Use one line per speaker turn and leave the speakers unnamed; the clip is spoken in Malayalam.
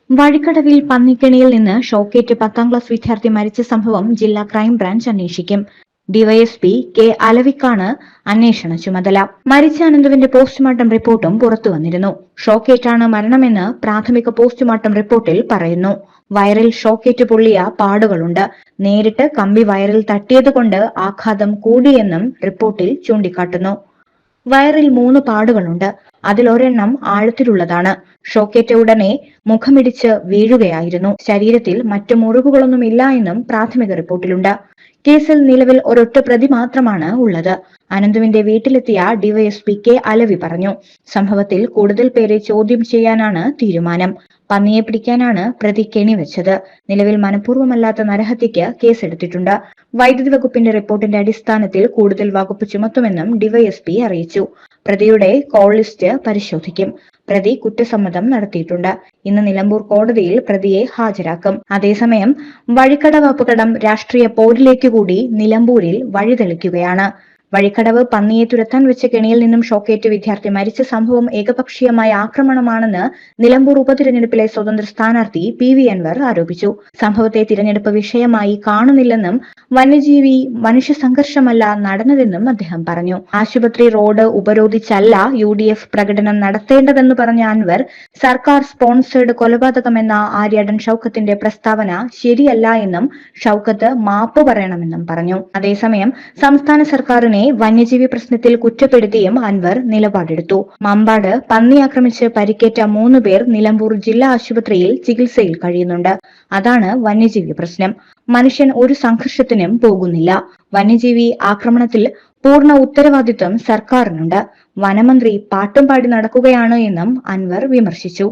വഴിക്കടവിൽ പന്നിക്കെണിയിൽ നിന്ന് ഷോക്കേറ്റ് 10ാം ക്ലാസ് വിദ്യാർത്ഥി മരിച്ച സംഭവം ജില്ലാ ക്രൈംബ്രാഞ്ച് അന്വേഷിക്കും. ഡിവൈഎസ്പി കെ അലവിക്കാണ് അന്വേഷണ ചുമതല. മരിച്ച അനന്തുവിന്റെ പോസ്റ്റ്മോർട്ടം റിപ്പോർട്ടും പുറത്തുവന്നിരുന്നു. ഷോക്കേറ്റാണ് മരണമെന്ന് പ്രാഥമിക പോസ്റ്റ്മോർട്ടം റിപ്പോർട്ടിൽ പറയുന്നു. വയറിൽ ഷോക്കേറ്റ് പൊള്ളിയ പാടുകളുണ്ട്. നേരിട്ട് കമ്പി വയറിൽ തട്ടിയതുകൊണ്ട് ആഘാതം കൂടിയെന്നും റിപ്പോർട്ടിൽ ചൂണ്ടിക്കാട്ടുന്നു. വയറിൽ 3 പാടുകളുണ്ട്. അതിലൊരെണ്ണം ആഴത്തിലുള്ളതാണ്. ഷോക്കേറ്റ ഉടനെ മുഖമിടിച്ച് വീഴുകയായിരുന്നു. ശരീരത്തിൽ മറ്റു മുറിവുകളൊന്നുമില്ല എന്നും പ്രാഥമിക റിപ്പോർട്ടിലുണ്ട്. കേസിൽ നിലവിൽ ഒരൊറ്റ പ്രതി മാത്രമാണ് ഉള്ളത്. അനന്തുവിന്റെ വീട്ടിലെത്തിയ ഡിവൈഎസ്പി കെ അലവി പറഞ്ഞു, സംഭവത്തിൽ കൂടുതൽ പേരെ ചോദ്യം ചെയ്യാനാണ് തീരുമാനം. പന്നിയെ പിടിക്കാനാണ് പ്രതി കെണിവെച്ചത്. നിലവിൽ മനഃപൂർവ്വമല്ലാത്ത നരഹത്യയ്ക്ക് കേസെടുത്തിട്ടുണ്ട്. വൈദ്യുതി വകുപ്പിന്റെ റിപ്പോർട്ടിന്റെ അടിസ്ഥാനത്തിൽ കൂടുതൽ വകുപ്പ് ചുമത്തുമെന്നും ഡിവൈഎസ്പി അറിയിച്ചു. പ്രതിയുടെ കോൾ ലിസ്റ്റ് പരിശോധിക്കും. പ്രതി കുറ്റസമ്മതം നടത്തിയിട്ടുണ്ട്. ഇന്ന് നിലമ്പൂർ കോടതിയിൽ പ്രതിയെ ഹാജരാക്കും. അതേസമയം വഴിക്കടവ് അപകടം രാഷ്ട്രീയ പോരിലേക്ക് കൂടി നിലമ്പൂരിൽ വഴിതെളിക്കുകയാണ്. വഴിക്കടവ് പന്നിയെ തുരത്താൻ വെച്ച കെണിയിൽ നിന്നും ഷോക്കേറ്റ് വിദ്യാർത്ഥി മരിച്ച സംഭവം ഏകപക്ഷീയമായ ആക്രമണമാണെന്ന് നിലമ്പൂർ ഉപതിരഞ്ഞെടുപ്പിലെ സ്വതന്ത്ര സ്ഥാനാർത്ഥി PV അൻവർ ആരോപിച്ചു. സംഭവത്തെ തിരഞ്ഞെടുപ്പ് വിഷയമായി കാണുന്നില്ലെന്നും വന്യജീവി മനുഷ്യ സംഘർഷമല്ല നടന്നതെന്നും അദ്ദേഹം പറഞ്ഞു. ആശുപത്രി റോഡ് ഉപരോധിച്ചല്ല UDF പ്രകടനം നടത്തേണ്ടതെന്ന് പറഞ്ഞ അൻവർ സർക്കാർ സ്പോൺസേഡ് കൊലപാതകമെന്ന ആര്യാടൻ ഷൌക്കത്തിന്റെ പ്രസ്താവന ശരിയല്ല എന്നും ഷൌക്കത്ത് മാപ്പ് പറയണമെന്നും പറഞ്ഞു. അതേസമയം സംസ്ഥാന സർക്കാരിനെ വന്യജീവി പ്രശ്നത്തിൽ കുറ്റപ്പെടുത്തിയും അൻവർ നിലപാടെടുത്തു. മമ്പാട് പന്നി ആക്രമിച്ച് പരിക്കേറ്റ 3 പേർ നിലമ്പൂർ ജില്ലാ ആശുപത്രിയിൽ ചികിത്സയിൽ കഴിയുന്നുണ്ട്. അതാണ് വന്യജീവി പ്രശ്നം. മനുഷ്യൻ ഒരു സംഘർഷത്തിനും പോകുന്നില്ല. വന്യജീവി ആക്രമണത്തിൽ പൂർണ്ണ ഉത്തരവാദിത്വം സർക്കാരിനുണ്ട്. വനമന്ത്രി പാട്ടും പാടി നടക്കുകയാണ് എന്നും അൻവർ വിമർശിച്ചു.